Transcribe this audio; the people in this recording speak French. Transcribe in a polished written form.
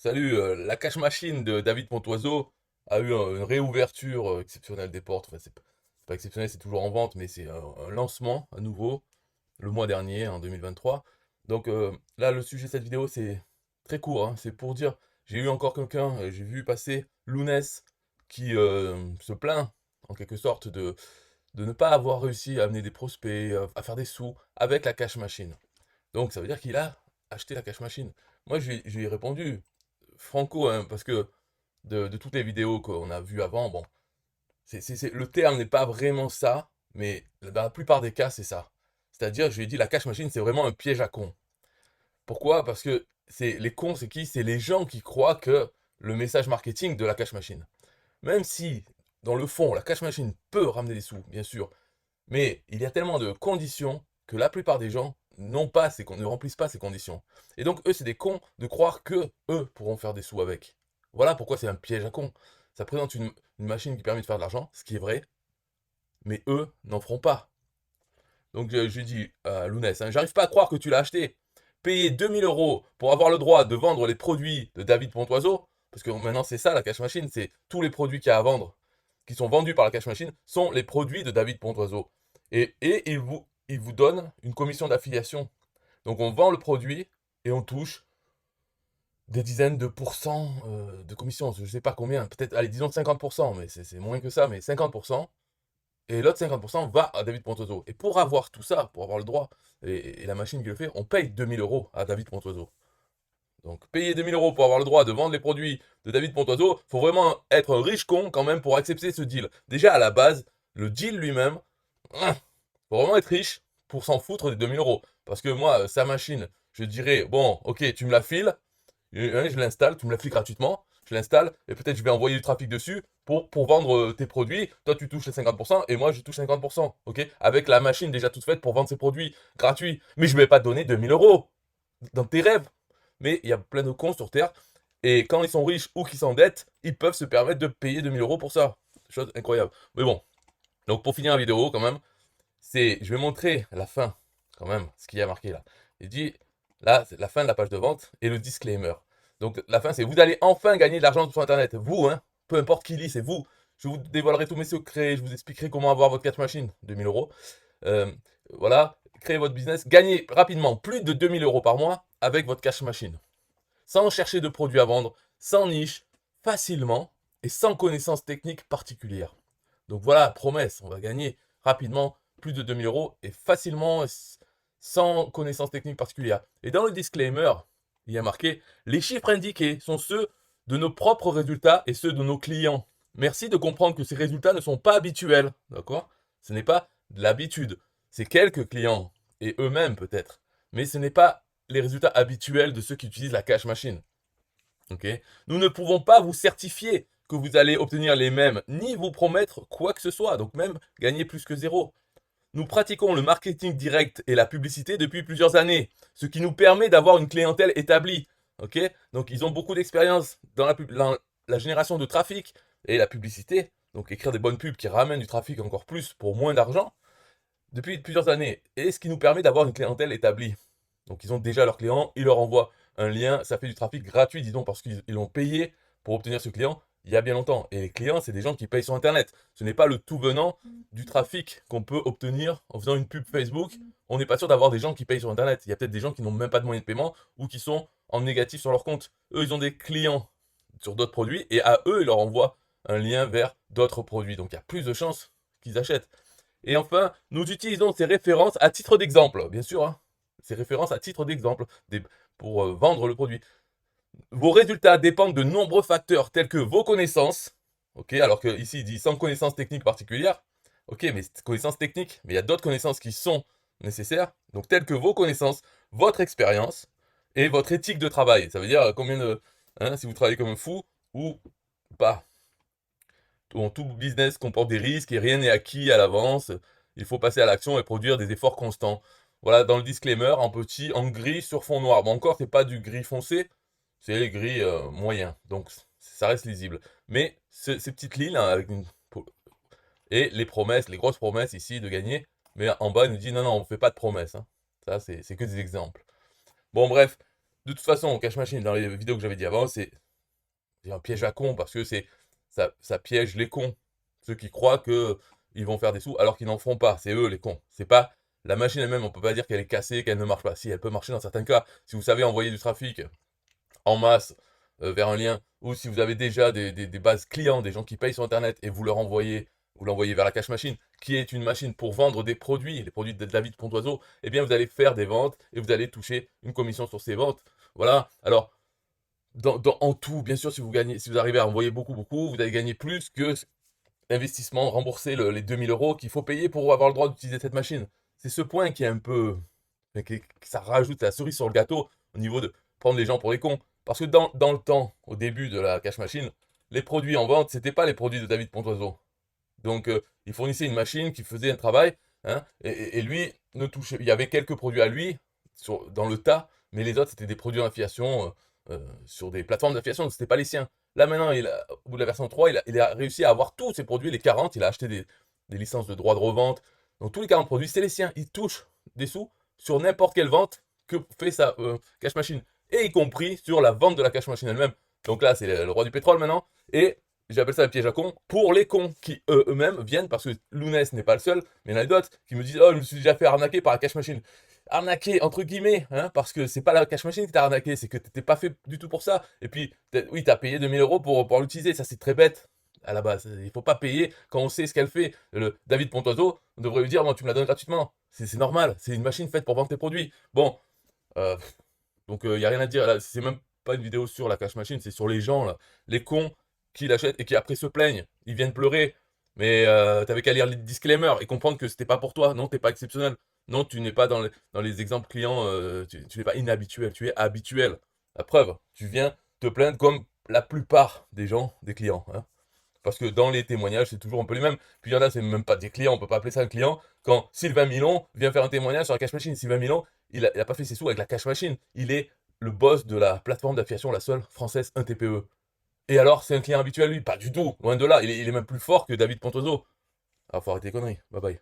Salut, la cash machine de David Pontoiseau a eu une réouverture exceptionnelle des portes. Enfin, c'est pas exceptionnel, c'est toujours en vente, mais c'est un lancement à nouveau le mois dernier, en 2023. Donc là, le sujet de cette vidéo, c'est très court, hein. C'est pour dire, j'ai eu encore quelqu'un, j'ai vu passer Lounès qui se plaint en quelque sorte de ne pas avoir réussi à amener des prospects, à faire des sous avec la cash machine. Donc ça veut dire qu'il a acheté la cash machine. Moi, je lui ai répondu franco, hein, parce que de toutes les vidéos qu'on a vues avant, bon, le terme n'est pas vraiment ça, mais dans la plupart des cas, c'est ça. C'est-à-dire, je lui ai dit, la cash machine, c'est vraiment un piège à cons. Pourquoi? Parce que les cons, c'est qui? C'est les gens qui croient que le message marketing de la cash machine. Même si, dans le fond, la cash machine peut ramener des sous, bien sûr, mais il y a tellement de conditions que la plupart des gens ne remplissent pas ces conditions. Et donc, eux, c'est des cons de croire que eux pourront faire des sous avec. Voilà pourquoi c'est un piège à cons. Ça présente une machine qui permet de faire de l'argent, ce qui est vrai, mais eux n'en feront pas. Donc, je lui dis à Lounès, hein, j'arrive pas à croire que tu l'as acheté. Payer 2 000 € pour avoir le droit de vendre les produits de David Pontoiseau, parce que maintenant c'est ça la cash machine, c'est tous les produits qu'il y a à vendre, qui sont vendus par la cash machine, sont les produits de David Pontoiseau. Et il vous donne une commission d'affiliation. Donc on vend le produit et on touche des dizaines de pourcents de commission. Je ne sais pas combien, peut-être, allez, disons 50%, mais c'est moins que ça, mais 50%. Et l'autre 50% va à David Pontozo. Et pour avoir tout ça, pour avoir le droit, et la machine qui le fait, on paye 2 000 € à David Pontozo. Donc payer 2 000 € pour avoir le droit de vendre les produits de David Pontozo, faut vraiment être un riche con quand même pour accepter ce deal. Déjà à la base, le deal lui-même, faut vraiment être riche pour s'en foutre des 2 000 €. Parce que moi, sa machine, je dirais, bon, ok, tu me la files, je l'installe, tu me la files gratuitement, je l'installe, et peut-être je vais envoyer du trafic dessus pour vendre tes produits. Toi, tu touches les 50%, et moi, je touche 50%, ok? Avec la machine déjà toute faite pour vendre ses produits gratuits. Mais je ne vais pas te donner 2 000 € dans tes rêves. Mais il y a plein de cons sur Terre, et quand ils sont riches ou qu'ils s'endettent, ils peuvent se permettre de payer 2 000 € pour ça. Chose incroyable. Mais bon, donc pour finir la vidéo, quand même, je vais montrer la fin, quand même, ce qu'il y a marqué là. Il dit, là, c'est la fin de la page de vente et le disclaimer. Donc la fin, c'est vous allez enfin gagner de l'argent sur Internet. Vous, hein, peu importe qui lit, c'est vous. Je vous dévoilerai tous mes secrets, je vous expliquerai comment avoir votre cash machine, 2 000 €. Euh, voilà, créez votre business, gagnez rapidement plus de 2 000 € par mois avec votre cash machine. Sans chercher de produits à vendre, sans niche, facilement et sans connaissances techniques particulières. Donc voilà, promesse, on va gagner rapidement plus de 2 000 € et facilement sans connaissances techniques particulières. Et dans le disclaimer, il y a marqué les chiffres indiqués sont ceux de nos propres résultats et ceux de nos clients. Merci de comprendre que ces résultats ne sont pas habituels, d'accord? Ce n'est pas de l'habitude. C'est quelques clients et eux-mêmes peut-être, mais ce n'est pas les résultats habituels de ceux qui utilisent la cash machine. Ok? Nous ne pouvons pas vous certifier que vous allez obtenir les mêmes, ni vous promettre quoi que ce soit, donc même gagner plus que zéro. Nous pratiquons le marketing direct et la publicité depuis plusieurs années, ce qui nous permet d'avoir une clientèle établie. Ok? Donc ils ont beaucoup d'expérience dans la génération de trafic et la publicité, donc écrire des bonnes pubs qui ramènent du trafic encore plus pour moins d'argent, depuis plusieurs années, et ce qui nous permet d'avoir une clientèle établie. Donc ils ont déjà leurs clients, ils leur envoient un lien, ça fait du trafic gratuit, disons, parce qu'ils ont payé pour obtenir ce client il y a bien longtemps. Et les clients, c'est des gens qui payent sur Internet. Ce n'est pas le tout venant du trafic qu'on peut obtenir en faisant une pub Facebook. On n'est pas sûr d'avoir des gens qui payent sur Internet. Il y a peut-être des gens qui n'ont même pas de moyens de paiement ou qui sont en négatif sur leur compte. Eux, ils ont des clients sur d'autres produits et à eux, ils leur envoient un lien vers d'autres produits. Donc il y a plus de chances qu'ils achètent. Et enfin, nous utilisons ces références à titre d'exemple, bien sûr, hein, ces références à titre d'exemple pour vendre le produit. Vos résultats dépendent de nombreux facteurs tels que vos connaissances, ok, alors que ici il dit sans connaissances techniques particulières, ok, mais connaissances techniques, mais il y a d'autres connaissances qui sont nécessaires, donc telles que vos connaissances, votre expérience et votre éthique de travail. Ça veut dire combien de, hein, si vous travaillez comme un fou ou pas. Tout business comporte des risques et rien n'est acquis à l'avance. Il faut passer à l'action et produire des efforts constants. Voilà, dans le disclaimer, en petit, en gris sur fond noir. Bon, encore, c'est pas du gris foncé, c'est les gris moyen. Donc, ça reste lisible. Mais ces petites lignes, hein, et les promesses, les grosses promesses ici de gagner. Mais en bas, il nous dit non, non, on ne fait pas de promesses, hein. Ça, c'est que des exemples. Bon, bref. de toute façon, cash machine, dans les vidéos que j'avais dit avant, c'est un piège à con parce que ça piège les cons. Ceux qui croient que ils vont faire des sous alors qu'ils n'en font pas. C'est eux les cons. C'est pas la machine elle-même, on peut pas dire qu'elle est cassée, qu'elle ne marche pas. Si, elle peut marcher dans certains cas. Si vous savez envoyer du trafic en masse vers un lien, ou si vous avez déjà des bases clients, des gens qui payent sur Internet et vous l'envoyez vers la cash machine, qui est une machine pour vendre des produits, les produits de David Pontoiseau, eh bien vous allez faire des ventes et vous allez toucher une commission sur ces ventes. Voilà. Alors, en tout, bien sûr, si vous arrivez à envoyer beaucoup, beaucoup, vous allez gagner plus que l'investissement, rembourser les 2000 € qu'il faut payer pour avoir le droit d'utiliser cette machine. C'est ce point qui est un peu, que ça rajoute la cerise sur le gâteau au niveau de prendre les gens pour les cons. Parce que dans le temps, au début de la cash machine, les produits en vente, c'était pas les produits de David Pontoiseau. Donc, il fournissait une machine qui faisait un travail, hein, et lui ne touchait. Il y avait quelques produits à lui dans le tas, mais les autres c'était des produits d'affiliation sur des plateformes d'affiliation, donc c'était pas les siens. Là maintenant, au bout de la version 3, il a réussi à avoir tous ses produits, les 40, il a acheté des licences de droit de revente. Donc tous les 40 produits, c'est les siens. Il touche des sous sur n'importe quelle vente que fait sa cash machine, et y compris sur la vente de la cash machine elle-même. Donc là, c'est le roi du pétrole maintenant, et j'appelle ça le piège à con pour les cons qui eux-mêmes viennent, parce que Lounès n'est pas le seul, mais il y en a d'autres qui me disent: oh, je me suis déjà fait arnaquer par la cash machine. Arnaquer entre guillemets, hein, parce que c'est pas la cash machine qui t'a arnaqué, c'est que t'étais pas fait du tout pour ça. Et puis, oui, t'as payé 2000 € pour l'utiliser, ça c'est très bête à la base. Il faut pas payer quand on sait ce qu'elle fait. Le David Pontoiseau, on devrait lui dire: non, tu me la donnes gratuitement. C'est normal, c'est une machine faite pour vendre tes produits. Bon, euh, donc il y a rien à dire. Là, c'est même pas une vidéo sur la cash machine, c'est sur les gens là, les cons qui l'achètent et qui après se plaignent. Ils viennent pleurer. Mais t'avais qu'à lire les disclaimers et comprendre que c'était pas pour toi. Non, t'es pas exceptionnel. Non, tu n'es pas dans les exemples clients, tu n'es pas inhabituel, tu es habituel. La preuve, tu viens te plaindre comme la plupart des gens, des clients, hein. Parce que dans les témoignages, c'est toujours un peu les mêmes. Puis il y en a, c'est même pas des clients, on peut pas appeler ça un client. Quand Sylvain Milon vient faire un témoignage sur la cash machine, Sylvain Milon, il a pas fait ses sous avec la cash machine. Il est le boss de la plateforme d'affiliation, la seule française, un TPE. Et alors, c'est un client habituel, lui? Pas du tout, loin de là. Il est même plus fort que David Pontoiseau. Alors, faut arrêter les conneries. Bye bye.